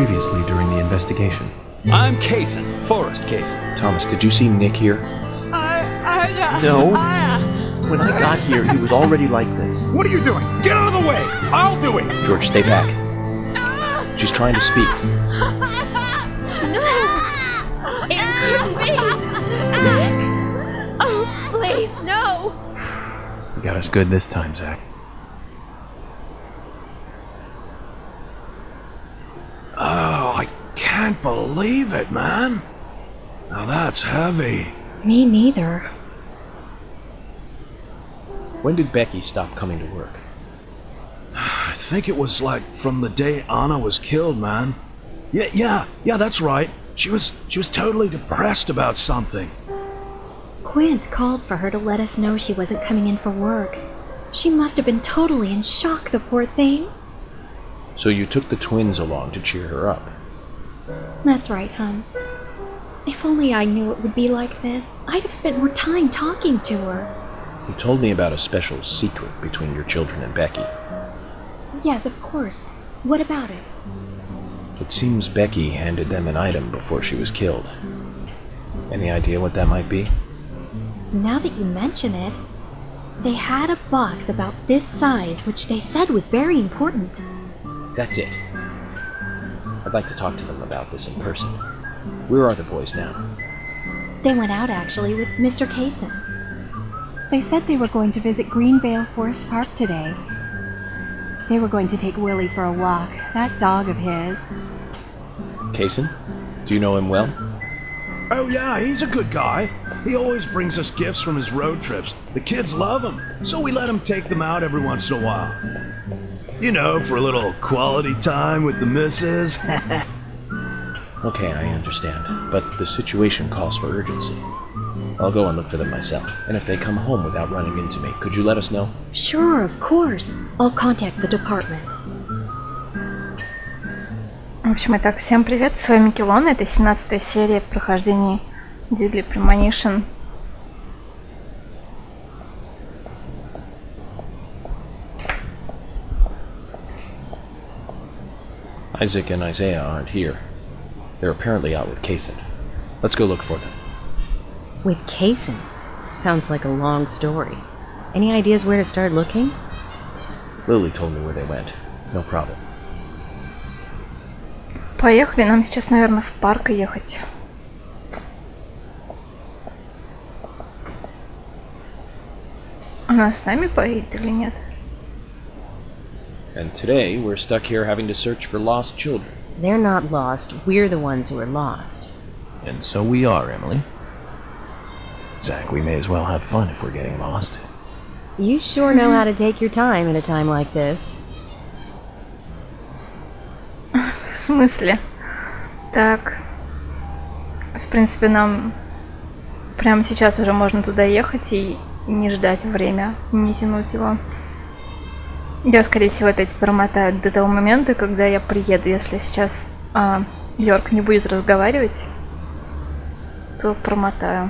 previously during the investigation? I'm Kaysen, Forrest Kaysen. Thomas, did you see Nick here? No. When I got here, he was already like this. What are you doing? Get out of the way! I'll do it! George, stay back. She's trying to speak. No! It couldn't be! Nick! Oh, please, no! You got us good this time, Zach. Oh, I can't believe it, man. Now that's heavy. Me neither. When did Becky stop coming to work? I think it was like from the day Anna was killed, man. Yeah, that's right. She was totally depressed about something. Quint called for her to let us know she wasn't coming in for work. She must have been totally in shock, the poor thing. So you took the twins along to cheer her up. That's right, hon. If only I knew it would be like this, I'd have spent more time talking to her. You told me about a special secret between your children and Becky. Yes, of course. What about it? It seems Becky handed them an item before she was killed. Any idea what that might be? Now that you mention it, they had a box about this size which they said was very important. That's it. I'd like to talk to them about this in person. Where are the boys now? They went out, actually, with Mr. Kaysen. They said they were going to visit Greenvale Forest Park today. They were going to take Willie for a walk, that dog of his. Kaysen? Do you know him well? Oh yeah, he's a good guy. He always brings us gifts from his road trips. The kids love him, so we let him take them out every once in a while. You know, for a little quality time with the missus. Okay, I understand, but the situation calls for urgency. I'll go and look for them myself, and if they come home without running into me, could you let us know? Sure, of course. I'll contact the department. В общем, итак, всем привет, с вами Килон, это 17-я серия прохождения Дигли Premonition. Isaac and Isaiah aren't here. They're apparently out with Kaysen. Let's go look for them. With Kaysen? Sounds like a long story. Any ideas where to start looking? Lily told me where they went. No problem. Поехали, нам сейчас, наверное, в парк ехать. Она с нами поедет или нет? And today, we're stuck here having to search for lost children. They're not lost. We're the ones who are lost. And so we are, Emily. Zach, we may as well have fun if we're getting lost. You sure know how to take your time at a time like this. В смысле? Так. В принципе, нам прямо сейчас уже можно туда ехать и не ждать время, не тянуть его. Я, скорее всего, опять промотаю до того момента, когда я приеду. Если сейчас Йорк не будет разговаривать, то промотаю.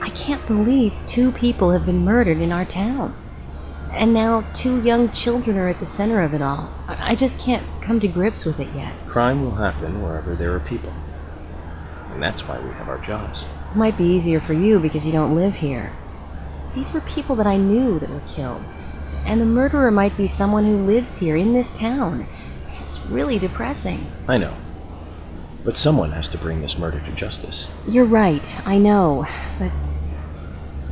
I can't believe 2 people have been murdered in our town. And now 2 young children are at the center of it all. I just can't come to grips with it yet. Crime will happen wherever there are people. And that's why we have our jobs. It might be easier for you because you don't live here. These were people that I knew that were killed. And the murderer might be someone who lives here in this town. It's really depressing. I know. But someone has to bring this murder to justice. You're right, I know. But,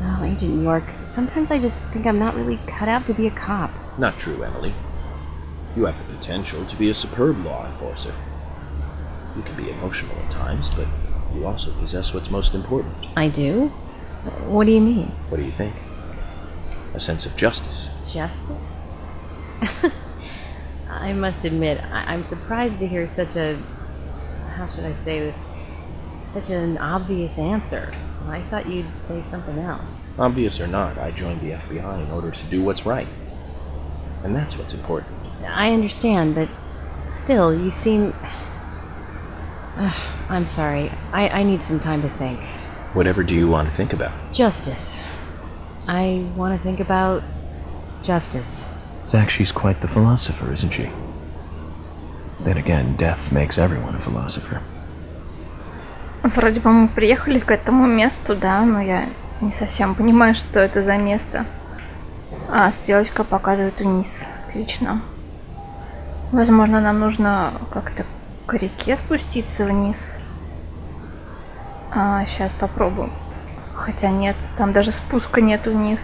oh, Agent York, sometimes I just think I'm not really cut out to be a cop. Not true, Emily. You have the potential to be a superb law enforcer. You can be emotional at times, but you also possess what's most important. I do? What do you mean? What do you think? A sense of justice. Justice? I must admit, I'm surprised to hear such a... how should I say this? Such an obvious answer. I thought you'd say something else. Obvious or not, I joined the FBI in order to do what's right. And that's what's important. I understand, but still, you seem... I'm sorry. I need some time to think. Whatever do you want to think about? Justice. I want to think about justice. Zach, she's quite the philosopher, isn't she? Then again, death makes everyone a philosopher. Вроде бы мы приехали к этому месту, да, но я не совсем понимаю, что это за место. А, стрелочка показывает вниз. Отлично. Возможно, нам нужно как-то к реке спуститься вниз. Сейчас попробую. Хотя нет, там даже спуска нет вниз.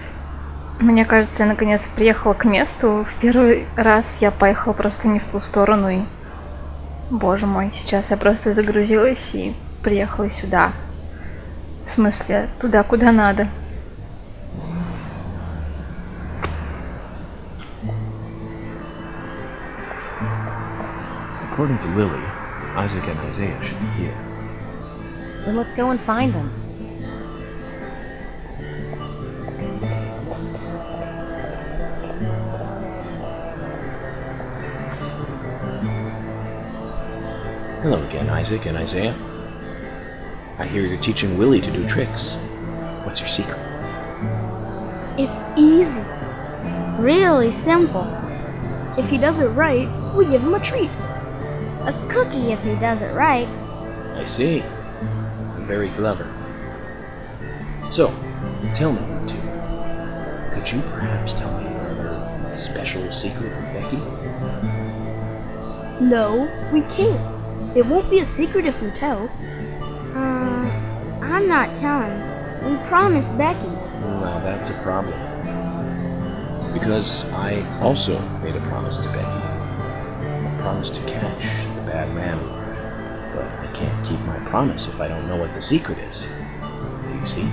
Мне кажется, я наконец приехала к месту. В первый раз я поехала просто не в ту сторону и... Боже мой, сейчас я просто загрузилась и приехала сюда. В смысле, туда, куда надо. According to Lily, Isaac and Isaiah should be here. Then let's go and find them. Hello again, Isaac and Isaiah. I hear you're teaching Willie to do tricks. What's your secret? It's easy. Really simple. If he does it right, we give him a treat. A cookie if he does it right. I see. Very clever. So, tell me, you two. Could you perhaps tell me your other special secret with Becky? No, we can't. It won't be a secret if we tell. I'm not telling. We promised Becky. Well, that's a problem. Because I also made a promise to Becky. A promise to catch the bad man. But I can't keep my promise if I don't know what the secret is. Do you see?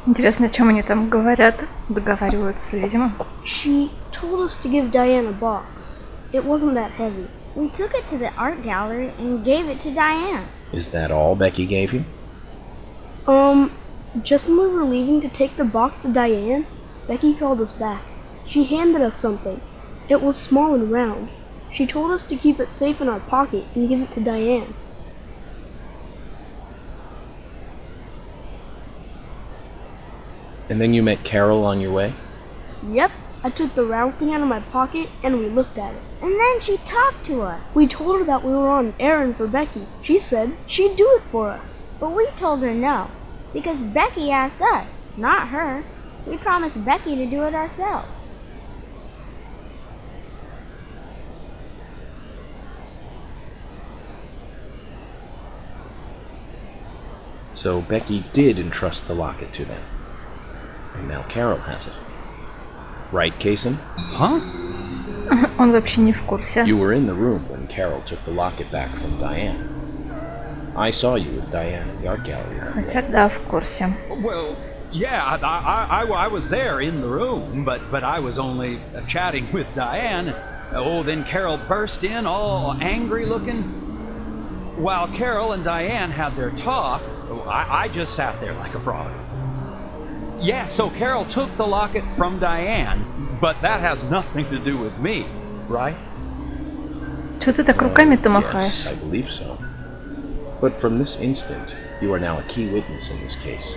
Интересно, о чем они там говорят, договариваются, видимо. She told us to give Diane a box. It wasn't that heavy. We took it to the art gallery and gave it to Diane. Is that all Becky gave you? Just when we were leaving to take the box to Diane, Becky called us back. She handed us something. It was small and round. She told us to keep it safe in our pocket and give it to Diane. And then you met Carol on your way? Yep, I took the round thing out of my pocket and we looked at it. And then she talked to us. We told her that we were on an errand for Becky. She said she'd do it for us. But we told her no, because Becky asked us, not her. We promised Becky to do it ourselves. So Becky did entrust the locket to them. And now Carol has it. Right, Kaysen? Huh? Он вообще не в курсе. You were in the room when Carol took the locket back from Diane. I saw you with Diane in the art gallery. Хотя да, в курсе. Well, yeah, I was there in the room, but I was only chatting with Diane. Oh, then Carol burst in, all angry looking. While Carol and Diane had their talk, I just sat there like a frog. Yeah, so Carol took the locket from Diane, but that has nothing to do with me, right? Чё ты так руками-то махаешь? Yes, I believe so. But from this instant, you are now a key witness in this case.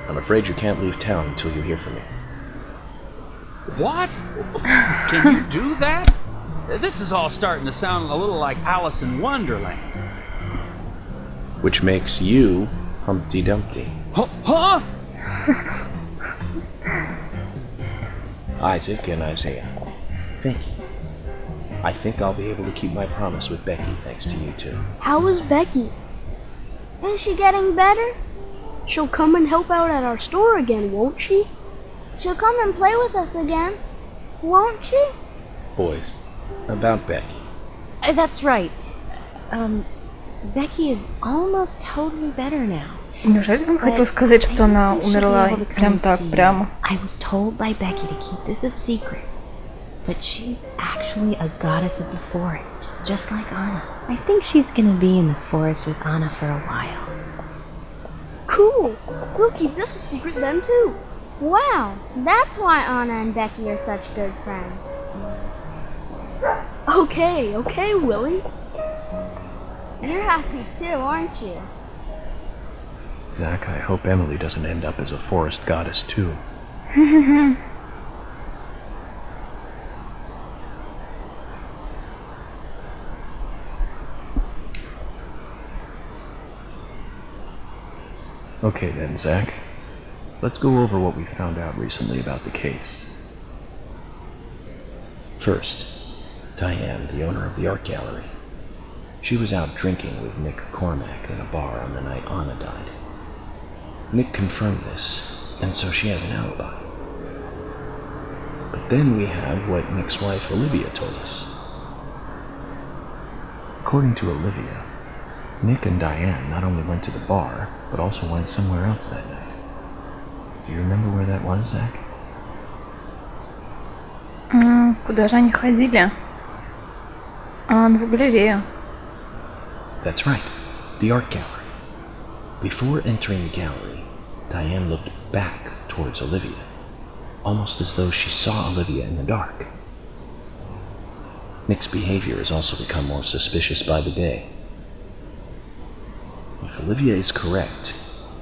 I'm afraid you can't leave town until you hear from me. What? Can you do that? This is all starting to sound a little like Alice in Wonderland. Which makes you Humpty Dumpty. Huh? Isaac and Isaiah. Thank you. I think I'll be able to keep my promise with Becky thanks to you two. How is Becky? Is she getting better? She'll come and help out at our store again, won't she? She'll come and play with us again, won't she? Boys, about Becky. That's right. Becky is almost totally better now. Неужели он хотел сказать, что она умерла прям так, прямо? I was told by Becky to keep this a secret, but she's actually a goddess of the forest, just like Anna. I think she's gonna be in the forest with Anna for a while. Cool! We'll keep this a secret then too. Wow, that's why Anna and Becky are such good friends. Okay, Willie. You're happy too, aren't you? Zach, I hope Emily doesn't end up as a forest goddess too. Okay then, Zach. Let's go over what we found out recently about the case. First, Diane, the owner of the art gallery. She was out drinking with Nick Cormack in a bar on the night Anna died. Nick confirmed this, and so she has an alibi. But then we have what Nick's wife Olivia told us. According to Olivia, Nick and Diane not only went to the bar, but also went somewhere else that night. Do you remember where that was, Zach? Куда же они ходили? В галерею. That's right, the art gallery. Before entering the gallery, Diane looked back towards Olivia, almost as though she saw Olivia in the dark. Nick's behavior has also become more suspicious by the day. If Olivia is correct,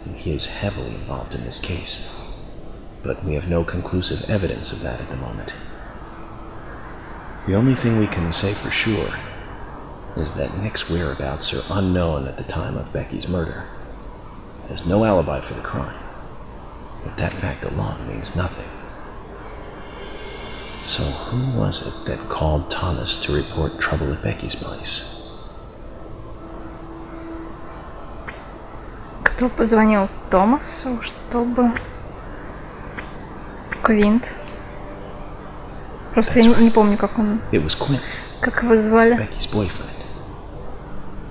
then he is heavily involved in this case, but we have no conclusive evidence of that at the moment. The only thing we can say for sure is that Nick's whereabouts are unknown at the time of Becky's murder. He has no alibi for the crime, but that fact alone means nothing. So who was it that called Thomas to report trouble at Becky's place? Кто позвонил Томасу, чтобы... Квинт. Просто я не помню, как он... It was Quint, Как его звали? Becky's boyfriend.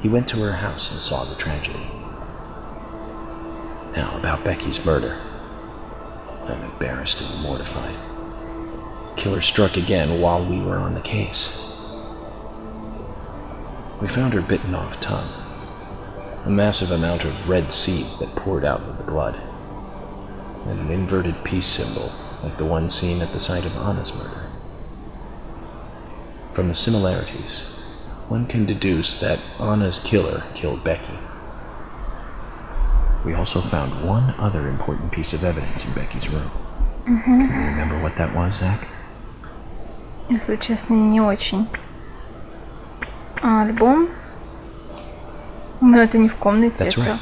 He went to her house and saw the tragedy. Now, about Becky's murder. I'm embarrassed and mortified. The killer struck again while we were on the case. We found her bitten off tongue. A massive amount of red seeds that poured out with the blood. And an inverted peace symbol like the one seen at the site of Anna's murder. From the similarities, one can deduce that Anna's killer killed Becky. We also found one other important piece of evidence in Becky's room. Can you remember what that was, Zach? Если честно, не очень. Альбом? Но это не в комнате, That's это right.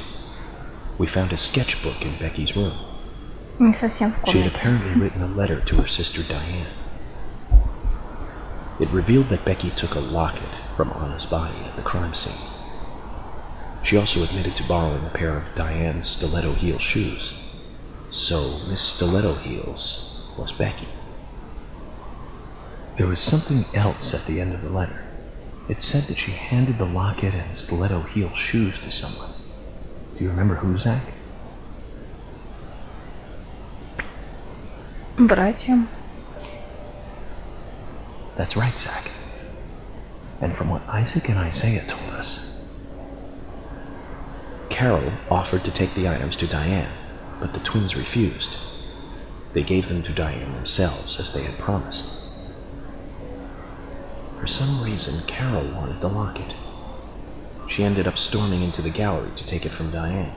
We found a sketchbook in Becky's room. не совсем в She had комнате. apparently written a letter to her sister Diane. It revealed that Becky took a locket from Anna's body at the crime scene. She also admitted to borrowing a pair of Diane's stiletto heel shoes. So Miss Stiletto Heels was Becky. There was something else at the end of the letter. It said that she handed the locket and stiletto heel shoes to someone. Do you remember who, Zach? Братьям. That's right, Zach. And from what Isaac and Isaiah told us, Carol offered to take the items to Diane, but the twins refused. They gave them to Diane themselves, as they had promised. For some reason, Carol wanted the locket. She ended up storming into the gallery to take it from Diane.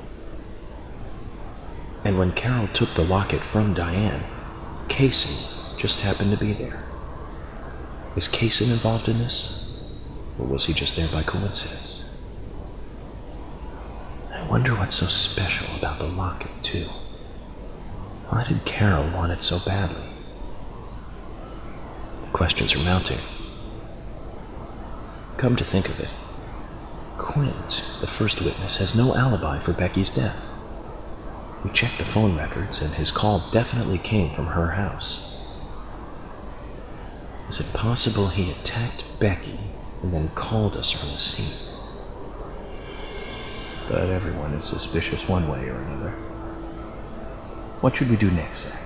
And when Carol took the locket from Diane, Casey just happened to be there. Is Casey involved in this? Or was he just there by coincidence? I wonder what's so special about the locket, too. Why did Carol want it so badly? The questions are mounting. Come to think of it, Quint, the first witness, has no alibi for Becky's death. We checked the phone records, and his call definitely came from her house. Is it possible he attacked Becky and then called us from the scene? But everyone is suspicious one way or another. What should we do next, Zach?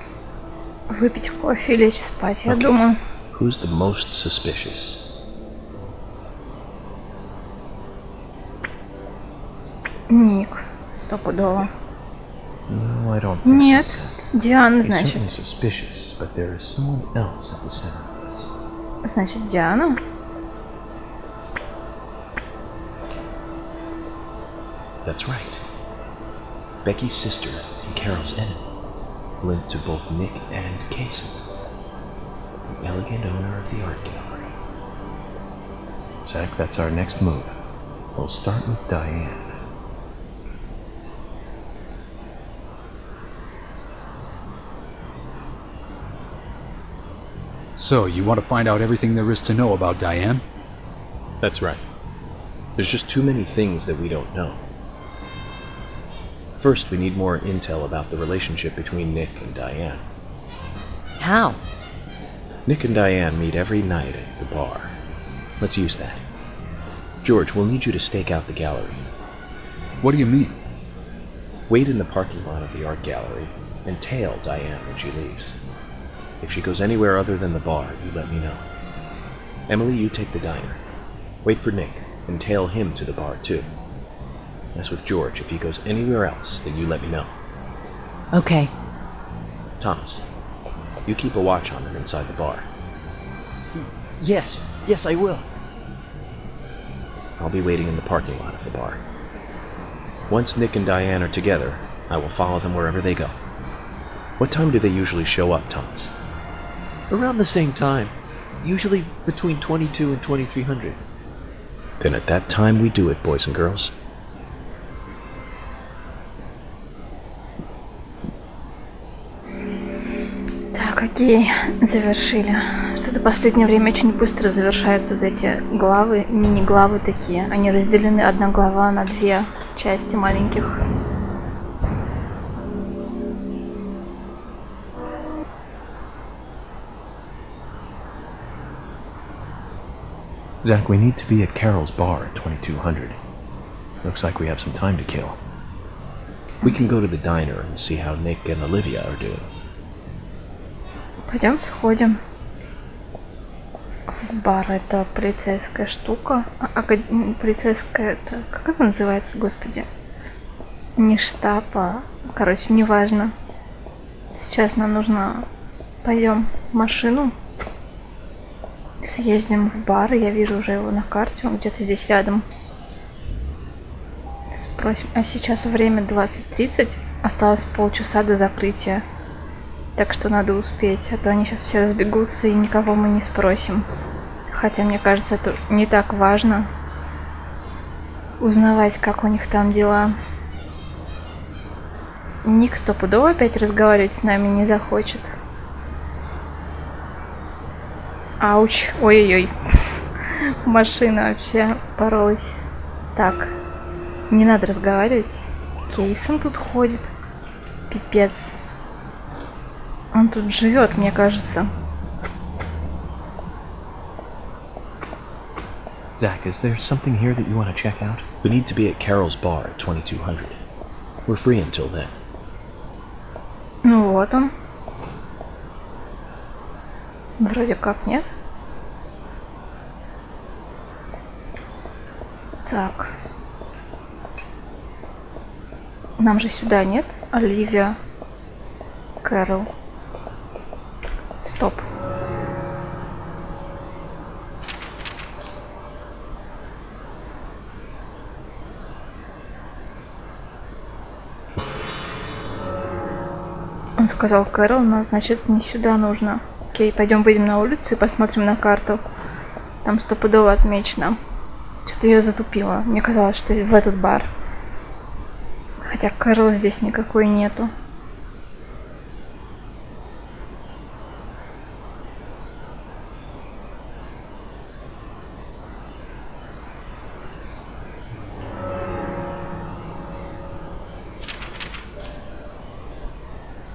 Выпить кофе и лечь спать, я Okay. думаю. Who's the most suspicious? Ник. Стопудово. No, I don't think Нет. so, Zach. Диана, He's значит. certainly suspicious, but there is someone else at the center of this. Значит, Диана. That's right. Becky's sister and Carol's enemy, linked to both Nick and Casey, the elegant owner of the art gallery. Zach, that's our next move. We'll start with Diane. So, you want to find out everything there is to know about Diane? That's right. There's just too many things that we don't know. First, we need more intel about the relationship between Nick and Diane. How? Nick and Diane meet every night at the bar. Let's use that. George, we'll need you to stake out the gallery. What do you mean? Wait in the parking lot of the art gallery and tail Diane when she leaves. If she goes anywhere other than the bar, you let me know. Emily, you take the diner. Wait for Nick and tail him to the bar too. As with George, if he goes anywhere else, then you let me know. Okay. Thomas, you keep a watch on them inside the bar. Yes, I will. I'll be waiting in the parking lot of the bar. Once Nick and Diane are together, I will follow them wherever they go. What time do they usually show up, Thomas? Around the same time. Usually between 22 and 2300. Then at that time we do it, boys and girls. Так, окей, завершили. Что-то в последнее время очень быстро завершаются вот эти главы, мини-главы такие. Они разделены одна глава на две части маленьких. Zach, we need to be at Carol's bar at 2200. Looks like we have some time to kill. We can go to the diner and see how Nick and Olivia are doing. Пойдем сходим в бар. Это полицейская штука. Полицейская, это... Как это называется, господи? Не штаб, а... Короче, неважно. Сейчас нам нужно... Пойдем в машину. Съездим в бар. Я вижу уже его на карте. Он где-то здесь рядом. Спросим. А сейчас время 20:30. Осталось полчаса до закрытия. Так что надо успеть. А то они сейчас все разбегутся и никого мы не спросим. Хотя, мне кажется, это не так важно. Узнавать, как у них там дела. Ник стопудово опять разговаривать с нами не захочет. Ауч. Ой-ой-ой. Машина вообще поролась. Так. Не надо разговаривать. Кейсон тут ходит. Пипец. Он тут живет, мне кажется. Zach, is there something here that you want to check out? We need to be at Carol's bar at 2200. We're free until then. Ну вот он. Вроде как нет. Так. Нам же сюда нет? Оливия. Кэрол. Стоп. Он сказал Кэрол, но значит не сюда нужно. Окей, пойдем выйдем на улицу и посмотрим на карту. Там стопудово отмечено. Что-то я затупила. Мне казалось, что в этот бар. Хотя Кэрол здесь никакой нету.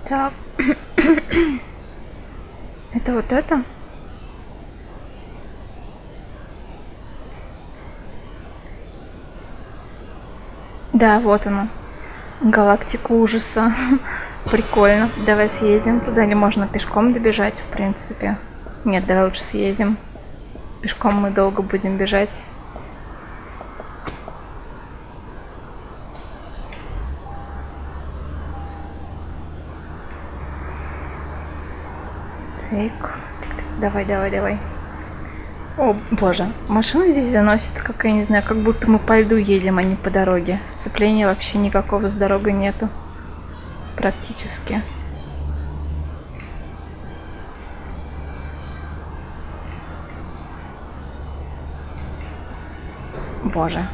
Так. Это вот это? Да, вот оно. Галактика ужаса. Прикольно. Давай съездим туда. Или можно пешком добежать, в принципе. Нет, давай лучше съездим. Пешком мы долго будем бежать. Так. Давай. О, боже, машину здесь заносит, как я не знаю, как будто мы по льду едем, а не по дороге. Сцепления вообще никакого с дорогой нету. Практически. Боже.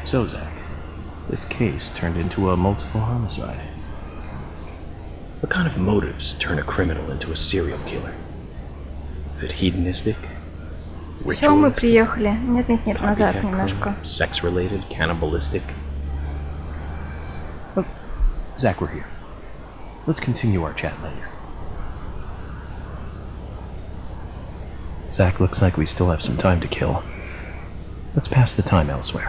So, Zach, this case turned into a multiple homicide. What kind of motives turn a criminal into a serial killer? Is it hedonistic? Все, мы Ritualistic? приехали. Нет, назад Copycat немножко. crime? Sex-related? Cannibalistic? Look, Zach, we're here. Let's continue our chat later. Zach, looks like we still have some time to kill. Let's pass the time elsewhere.